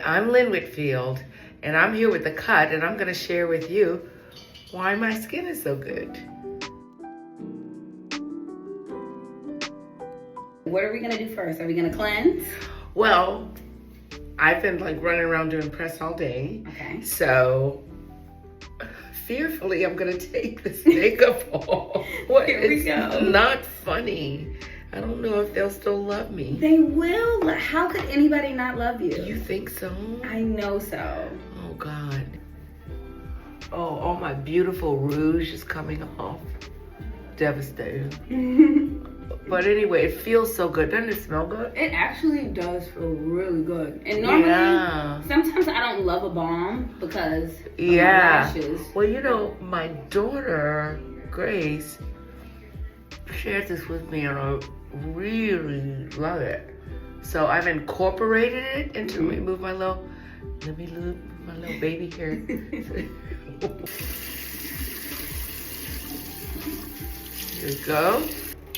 I'm Lynn Whitfield, and I'm here with The Cut, and I'm going to share with you why my skin is so good. What are we going to do first? Are we going to cleanse? Well, I've been like running around doing press all day. Okay. So, fearfully, I'm going to take this makeup off. Here we go. Not funny. I don't know if they'll still love me. They will. How could anybody not love you? You think so? I know so. Oh, God. Oh, all my beautiful rouge is coming off. Devastating. But anyway, it feels so good. Doesn't it smell good? It actually does feel really good. And normally, sometimes I don't love a balm because of my lashes. Well, you know, my daughter, Grace, shared this with me and I really love it. So I've incorporated it into let me move my little baby hair. Here we go.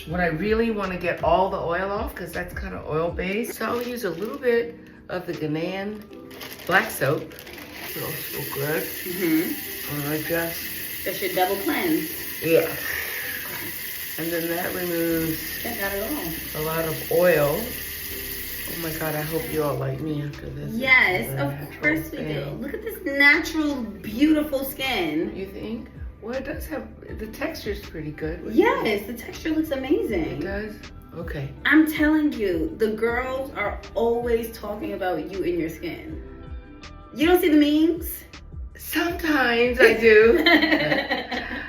When I really want to get all the oil off, because that's kind of oil based, so I'll use a little bit of the Ghanaian black soap. Feels so good. And I just... That's your double cleanse. Yeah. And then that removes a lot of oil. Oh my God, I hope you all like me after this. Yes, of course we do. Look at this natural, beautiful skin. You think? Well, it does have, the texture's pretty good. Yes, the texture looks amazing. It does? Okay. I'm telling you, the girls are always talking about you and your skin. You don't see the memes? Sometimes I do.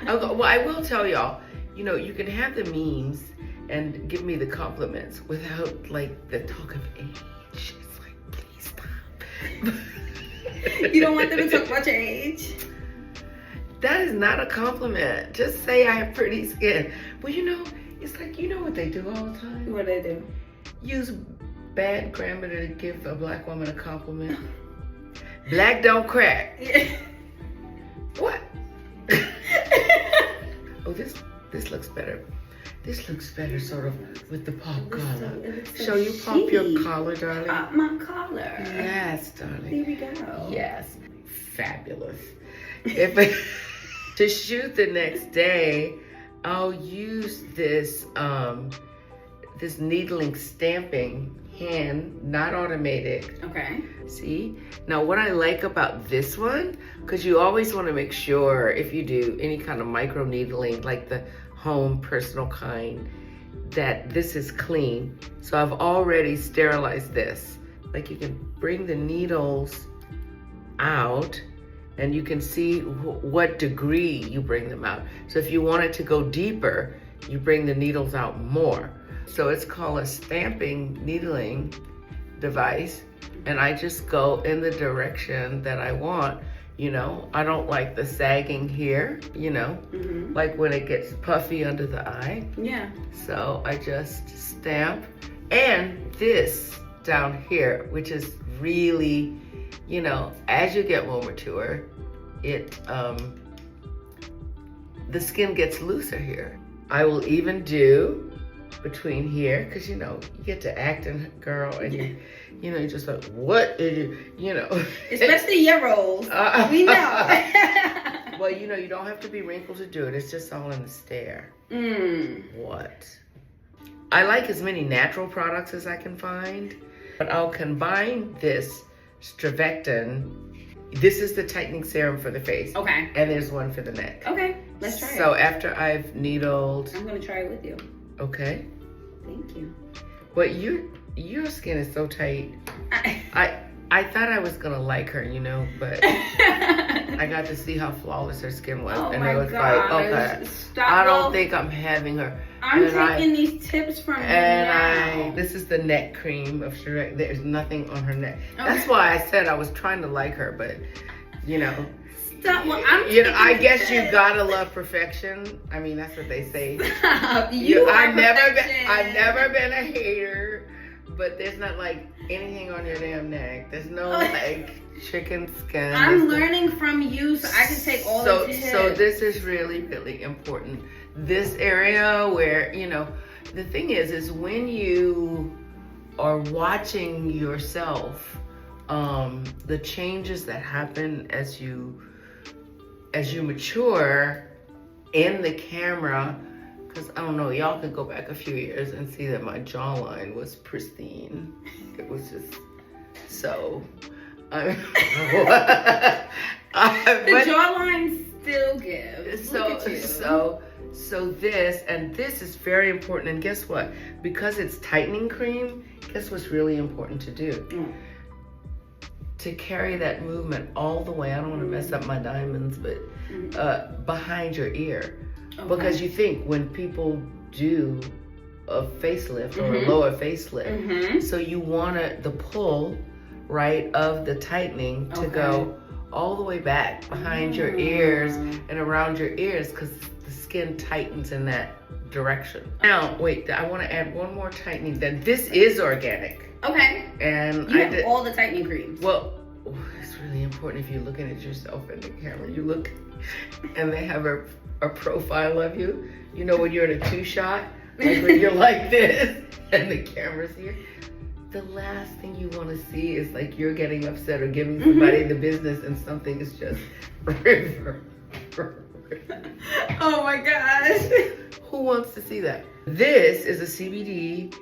Well, I will tell y'all, you know, you can have the memes and give me the compliments without like the talk of age. It's like, please stop. You don't want them to talk about your age? That is not a compliment. Just say I have pretty skin. Well, you know, it's like, you know what they do all the time? What do they do? Use bad grammar to give a black woman a compliment. Black don't crack. What? Oh, this looks better. This looks better sort of with the pop collar. So you pop your collar, darling. Pop my collar. Yes, darling. There we go. Yes. Fabulous. To shoot the next day, I'll use this this needling stamping hand, not automated. Okay. See? Now what I like about this one, because you always want to make sure if you do any kind of micro needling, like the home personal kind, that this is clean. So I've already sterilized this. Like you can bring the needles out and you can see what degree you bring them out. So if you want it to go deeper, you bring the needles out more. So it's called a stamping needling device. And I just go in the direction that I want. You know, I don't like the sagging here, you know, like when it gets puffy under the eye. Yeah. So I just stamp. And this down here, which is really, you know, as you get more mature, the skin gets looser here. I will even do between here, because you know, you get to acting girl and you know, you're just like, what is it, you know. Especially your rolls, we know. Well, you know, you don't have to be wrinkled to do it. It's just all in the stare. What? I like as many natural products as I can find, but I'll combine this Strivectin. This is the tightening serum for the face. Okay. And there's one for the neck. Okay, let's try it. So after I've needled. I'm gonna try it with you. Okay. Thank you. But your skin is so tight. I thought I was gonna like her, you know, but I got to see how flawless her skin was, and I was like, okay, I don't think I'm having her. I'm taking these tips from you now. This is the neck cream of Shrek. There's nothing on her neck. Okay. That's why I said I was trying to like her, but you know. Stop. Well, you know, I guess you gotta love perfection. I mean, that's what they say. I've never been a hater, but there's not like anything on your damn neck. There's no like chicken skin. I'm learning from you, so I can take all the tips. So this is really, really important. This area where, you know, the thing is when you are watching yourself the changes that happen as you mature in the camera, because I don't know, y'all could go back a few years and see that my jawline was pristine. It was just so. The jawline still gives. So this is very important. And guess what? Because it's tightening cream, guess what's really important to do? To carry that movement all the way. I don't want to mess up my diamonds, but behind your ear. Okay. Because you think when people do a facelift or a lower facelift, so you want the pull, right, of the tightening to go all the way back behind your ears and around your ears, because the skin tightens in that direction. Now, wait, I want to add one more tightening. Then this is organic. Okay. And you have all the tightening creams. Well, it's really important if you're looking at yourself in the camera. You look, and they have a profile of you. You know, when you're in a two-shot, like when you're like this, and the camera's here. The last thing you want to see is like you're getting upset or giving somebody the business, and something is just river. Oh my gosh. Who wants to see that? This is a CBD.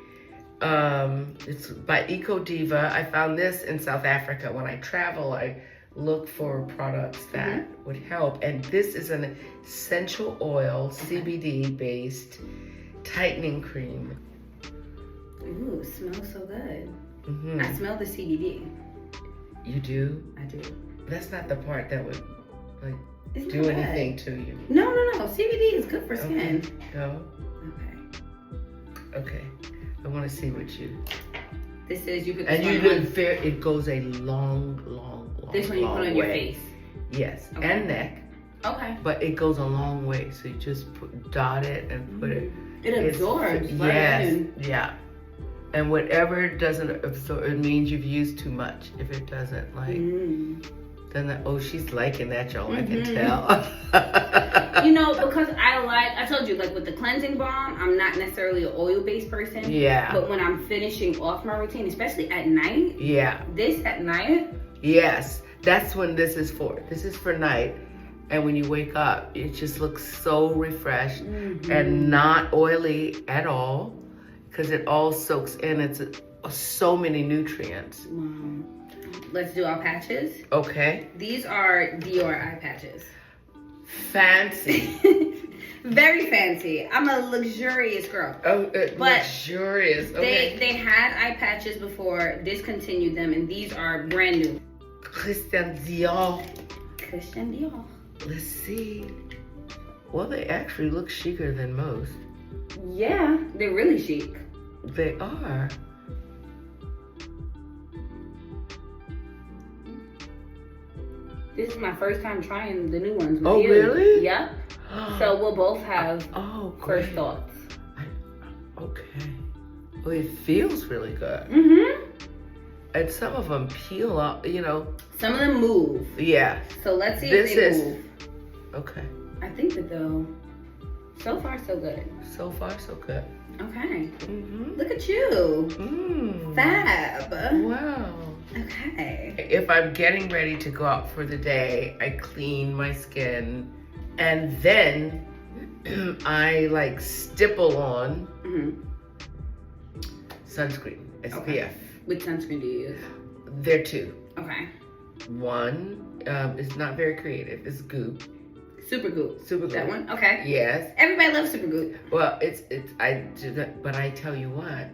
It's by Eco Diva. I found this in South Africa. When I travel, I look for products that would help. And this is an essential oil, CBD based tightening cream. Ooh, it smells so good. I smell the CBD. You do? I do. That's not the part that would do anything to you. No. CBD is good for skin. Go. Okay. I want to see what you. This is, you put this and you look fair. It goes a long this one you put on your face. Yes, and neck. Okay. But it goes a long way, so you just dot it and put it. It absorbs. Yes. Yeah. And whatever doesn't absorb, it means you've used too much. If it doesn't, then she's liking that, y'all. I can tell. You know, because I told you, like with the cleansing balm, I'm not necessarily an oil-based person. Yeah. But when I'm finishing off my routine, especially at night. Yeah. This at night. Yes, that's when this is for. This is for night. And when you wake up, it just looks so refreshed and not oily at all, because it all soaks in. It's so many nutrients. Wow. Let's do our patches. Okay. These are Dior eye patches. Fancy. Very fancy. I'm a luxurious girl. Oh, luxurious. Okay. They had eye patches before, discontinued them, and these are brand new. Christian Dior. Christian Dior. Let's see. Well, they actually look chicer than most. Yeah, they're really chic. They are. This is my first time trying the new ones with you. Oh, really? Yep. So we'll both have first thoughts. Okay. Well, it feels really good. And some of them peel off, you know. Some of them move. Yeah. So let's see if they move. Okay. I think that though, so far so good. So far so good. Okay. Look at you. Fab. Wow. Okay. If I'm getting ready to go out for the day, I clean my skin, and then I stipple on sunscreen, SPF. Okay. Which sunscreen do you use? There are two. Okay. One is not very creative. It's Goop. Super Goop. Super Goop. That one? Okay. Yes. Everybody loves Super Goop. Well, but I tell you what,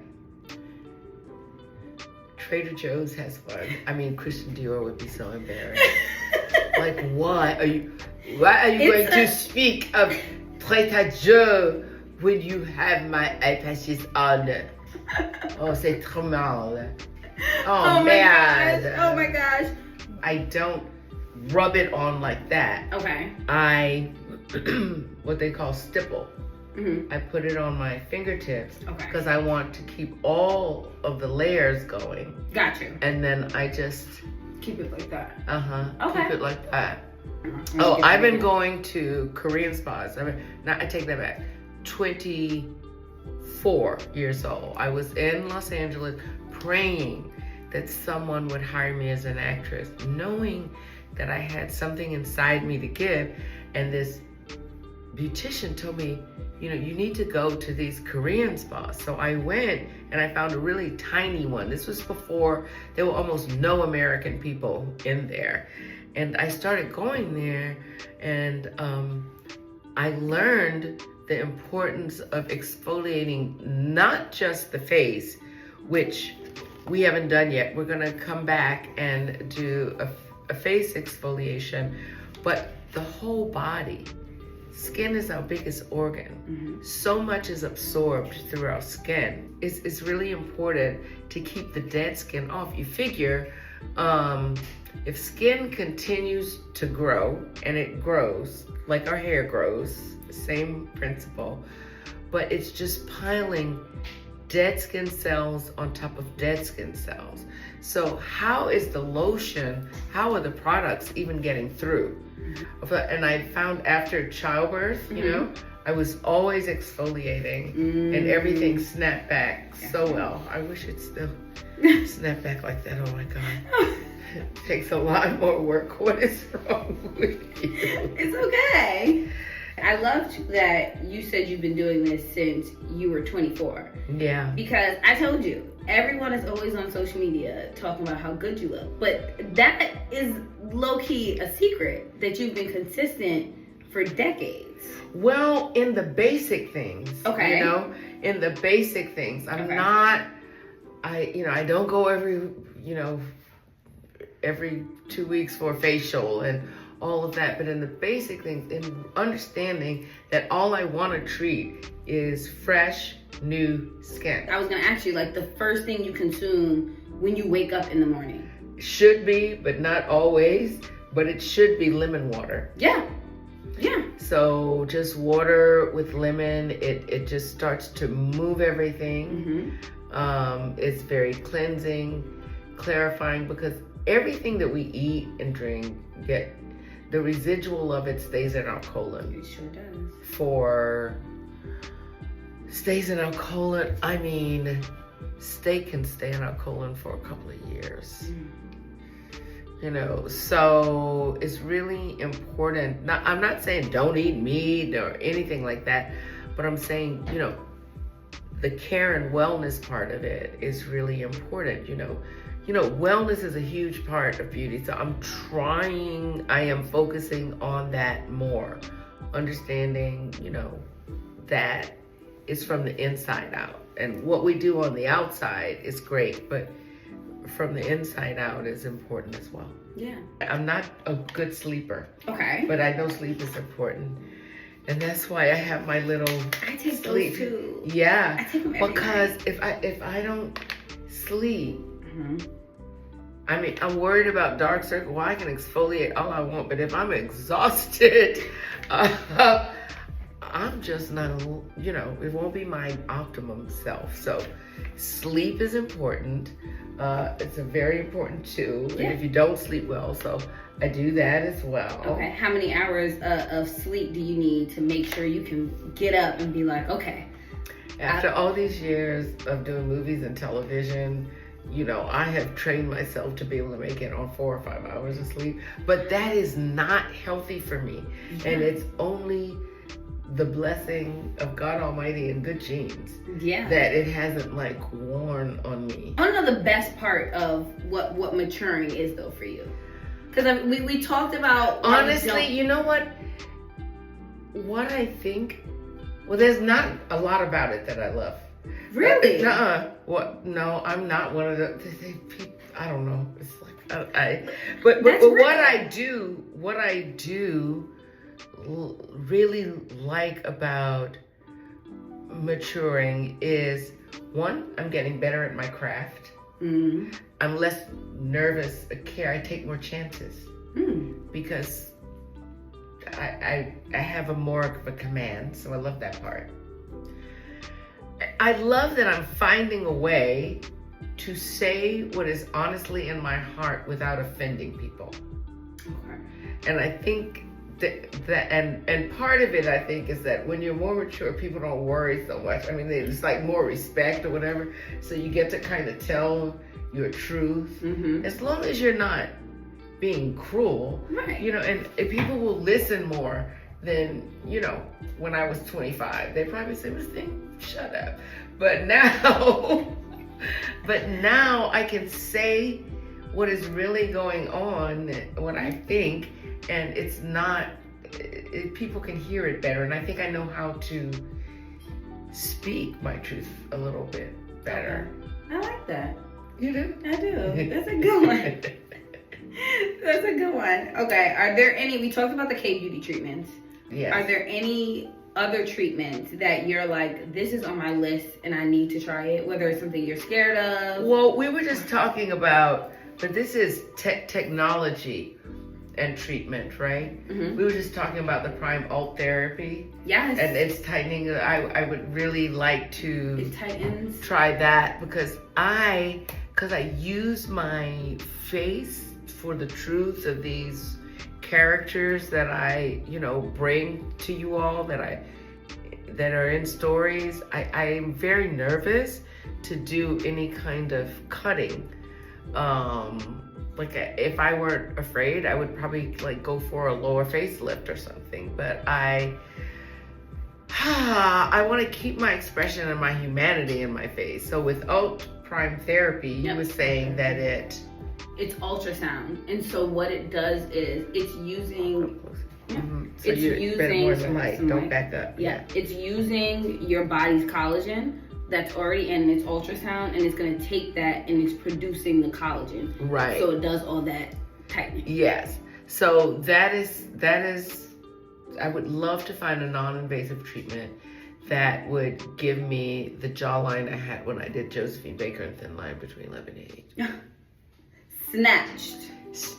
Trader Joe's has one. I mean, Christian Dior would be so embarrassed. Why are you going to speak of Trader Joe when you have my eye patches on? Oh, c'est trop mal. Oh man. Oh my gosh. I don't rub it on like that. Okay. I, what they call stipple. I put it on my fingertips because I want to keep all of the layers going. Got you. And then I just keep it like that. Okay. Keep it like that. I've been going to Korean spas. I take that back. 24 years old. I was in Los Angeles praying that someone would hire me as an actress, knowing that I had something inside me to give. And this beautician told me, you know, you need to go to these Korean spas. So I went and I found a really tiny one. This was before there were almost no American people in there. And I started going there, and I learned the importance of exfoliating not just the face, which we haven't done yet. We're gonna come back and do a face exfoliation, but the whole body. Skin is our biggest organ. So much is absorbed through our skin. It's really important to keep the dead skin off. You figure if skin continues to grow, and it grows like our hair grows, same principle, but it's just piling dead skin cells on top of dead skin cells. So how is the lotion, how are the products even getting through? And I found after childbirth, you know, I was always exfoliating and everything snapped back so well. I wish it still snapped back like that. Oh my God. It takes a lot more work. What is wrong with you? It's okay. I loved that you said you've been doing this since you were 24. Yeah. Because I told you, everyone is always on social media talking about how good you look. But that is low-key a secret that you've been consistent for decades. Well, in the basic things. Okay. You know, in the basic things. I don't go every 2 weeks for a facial and all of that, but in the basic things, in understanding that all I want to treat is fresh, new skin. I was gonna ask you, like, the first thing you consume when you wake up in the morning. Should be, but not always, but it should be lemon water. Yeah. Yeah. So just water with lemon, it just starts to move everything. It's very cleansing, clarifying, because everything that we eat and drink, the residual of it stays in our colon. It sure does. Stays in our colon. I mean, steak can stay in our colon for a couple of years. You know, so it's really important. Now, I'm not saying don't eat meat or anything like that, but I'm saying, you know, the care and wellness part of it is really important. You know, wellness is a huge part of beauty. So I am focusing on that more. Understanding, you know, that it's from the inside out. And what we do on the outside is great, but from the inside out is important as well. Yeah. I'm not a good sleeper. Okay. But I know sleep is important. And that's why I have my little I take sleep. those too. Yeah. I take them every because night. if I don't sleep, I mean, I'm worried about dark circles. Well, I can exfoliate all I want, but if I'm exhausted, I'm just not, you know, it won't be my optimum self. So sleep is important. It's a very important too. Yeah. And if you don't sleep well, so I do that as well. Okay, how many hours of sleep do you need to make sure you can get up and be like, okay. After all these years of doing movies and television, you know, I have trained myself to be able to make it on 4 or 5 hours of sleep, but that is not healthy for me. And it's only the blessing of God Almighty and good genes that it hasn't like worn on me. I don't know the best part of what maturing is though for you, because we talked about honestly, you know what I think, well, there's not a lot about it that I love. Really? What? No, I'm not one of the people. I don't know. It's like but what I do really like about maturing is, one, I'm getting better at my craft. I'm less nervous. I take more chances because I have more of a command. So I love that part. I love that I'm finding a way to say what is honestly in my heart without offending people. Okay. And I think and part of it, I think, is that when you're more mature, people don't worry so much. I mean, it's like more respect or whatever. So you get to kind of tell your truth, as long as you're not being cruel, right? You know, and if people will listen more than, you know, when I was 25, they probably say, "This thing, shut up." But now, I can say what is really going on, what I think, and it's not. People can hear it better, and I think I know how to speak my truth a little bit better. I like that. You do? I do. That's a good one. That's a good one. Okay, are there any, we talked about the K-beauty treatments. Yes. Are there any other treatments that you're like, this is on my list and I need to try it, whether it's something you're scared of? Well, we were just talking about, but this is technology and treatment, right? We were just talking about the prime alt therapy. Yes. And it's tightening. I would really like to it tightens. Try that because I use my face for the truths of these characters that I, you know, bring to you all, that are in stories. I am very nervous to do any kind of cutting. Like if I weren't afraid, I would probably like go for a lower facelift or something. But I want to keep my expression and my humanity in my face. So with alt prime therapy, you were saying that it's ultrasound, and so what it does is it's using. So it's using more than light. Don't back up. Yeah, it's using your body's collagen that's already in its ultrasound, and it's going to take that and it's producing the collagen. Right. So it does all that tightening. Yes. So that is. I would love to find a non-invasive treatment that would give me the jawline I had when I did Josephine Baker and Thin Line Between Love and Hate. Snatched.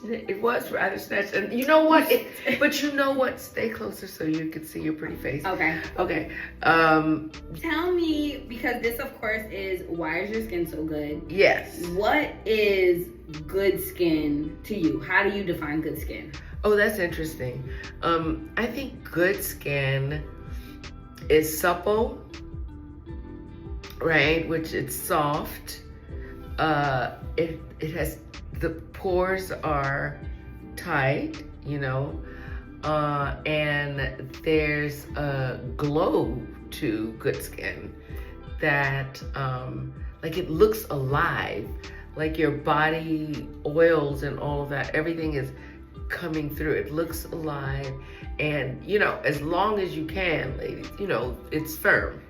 It was rather snatched. And you know what? But you know what? Stay closer so you can see your pretty face. Okay. Okay. Tell me, because this, of course, is why is your skin so good? Yes. What is good skin to you? How do you define good skin? Oh, that's interesting. I think good skin is supple, right? Which it's soft. It has, the pores are tight, you know, and there's a glow to good skin that, like it looks alive, like your body oils and all of that, everything is coming through. It looks alive, and you know, as long as you can, ladies, you know, it's firm.